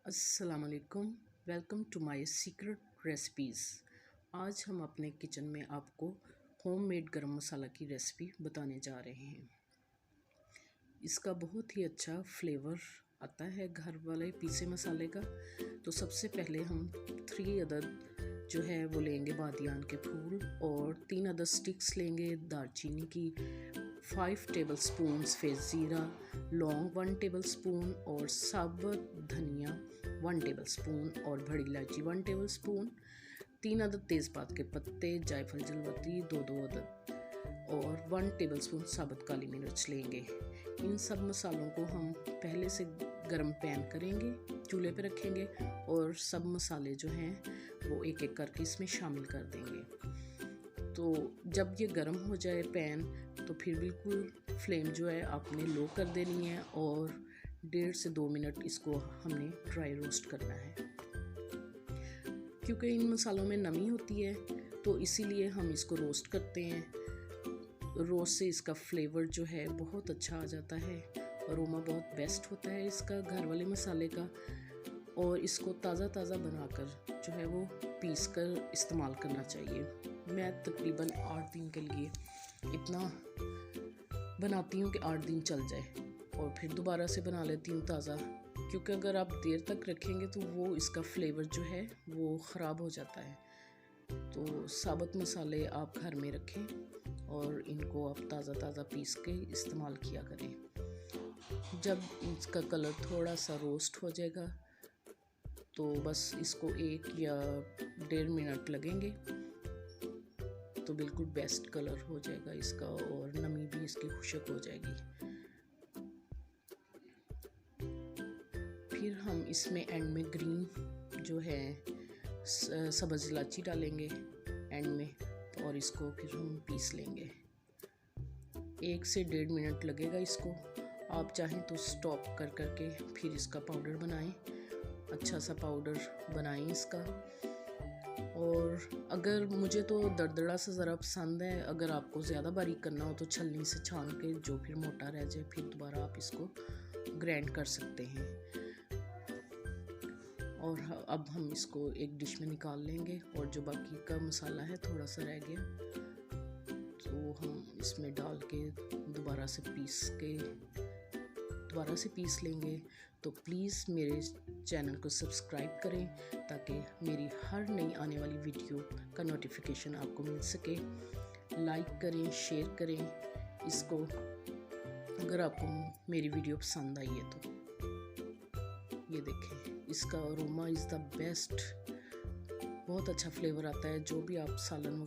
अस्सलाम वालेकुम। Welcome to my secret recipes. आज हम अपने किचन में आपको होममेड गरम मसाला की रेसिपी बताने जा रहे हैं। इसका बहुत ही अच्छा फ्लेवर आता है घर वाले पीसे मसाले का। तो सबसे पहले हम 3 अदद जो है वो लेंगे बादियान के फूल और 3 अदद स्टिक्स लेंगे दालचीनी की, 5 टेबलस्पून सफ़ेद ज़ीरा, लौंग 1 टेबलस्पून और साबुत धनिया 1 टेबलस्पून और बड़ी इलायची 1 टेबलस्पून, 3 अदद तेज़पात के पत्ते, जायफल जलवती 2-2 अदद और 1 टेबलस्पून साबुत काली मिर्च लेंगे। इन सब मसालों को हम पहले से गरम पैन करेंगे, चूल्हे पे रखेंगे और सब मसाले जो हैं वो एक एक करके इसमें शामिल कर देंगे। तो जब ये गरम हो जाए पैन तो फिर बिल्कुल फ्लेम जो है आपने लो कर देनी है और 1.5 से 2 मिनट इसको हमने ड्राई रोस्ट करना है। क्योंकि इन मसालों में नमी होती है तो इसीलिए हम इसको रोस्ट करते हैं। रोस्ट से इसका फ्लेवर जो है बहुत अच्छा आ जाता है, अरोमा बहुत बेस्ट होता है इसका घर वाले मसाले का। और इसको ताज़ा बनाकर जो है वो पीस कर इस्तेमाल करना चाहिए। मैं तकरीबन 8 दिन के लिए इतना बनाती हूँ कि 8 दिन चल जाए और फिर दोबारा से बना लेती हूँ ताज़ा, क्योंकि अगर आप देर तक रखेंगे तो वो इसका फ्लेवर जो है वो ख़राब हो जाता है। तो साबुत मसाले आप घर में रखें और इनको आप ताज़ा पीस के इस्तेमाल किया करें। जब इसका कलर थोड़ा सा रोस्ट हो जाएगा तो बस इसको 1 या 1.5 मिनट लगेंगे तो बिल्कुल बेस्ट कलर हो जाएगा इसका और नमी भी इसकी खुशक हो जाएगी। फिर हम इसमें एंड में ग्रीन जो है सब्ज़ इलायची डालेंगे एंड में और इसको फिर हम पीस लेंगे। 1 से 1.5 मिनट लगेगा इसको। आप चाहें तो स्टॉप करके फिर इसका पाउडर बनाएं, अच्छा सा पाउडर बनाएं इसका। और अगर मुझे तो दरदरा सा ज़रा पसंद है, अगर आपको ज़्यादा बारीक करना हो तो छलनी से छान के जो फिर मोटा रह जाए फिर दोबारा आप इसको ग्राइंड कर सकते हैं। और अब हम इसको एक डिश में निकाल लेंगे और जो बाकी का मसाला है थोड़ा सा रह गया तो हम इसमें डाल के दोबारा से पीस लेंगे। तो प्लीज़ मेरे चैनल को सब्सक्राइब करें ताकि मेरी हर नई आने वाली वीडियो का नोटिफिकेशन आपको मिल सके। लाइक करें, शेयर करें इसको अगर आपको मेरी वीडियो पसंद आई है तो। ये देखें इसका अरोमा इज़ द बेस्ट, बहुत अच्छा फ्लेवर आता है जो भी आप सालन वगैरह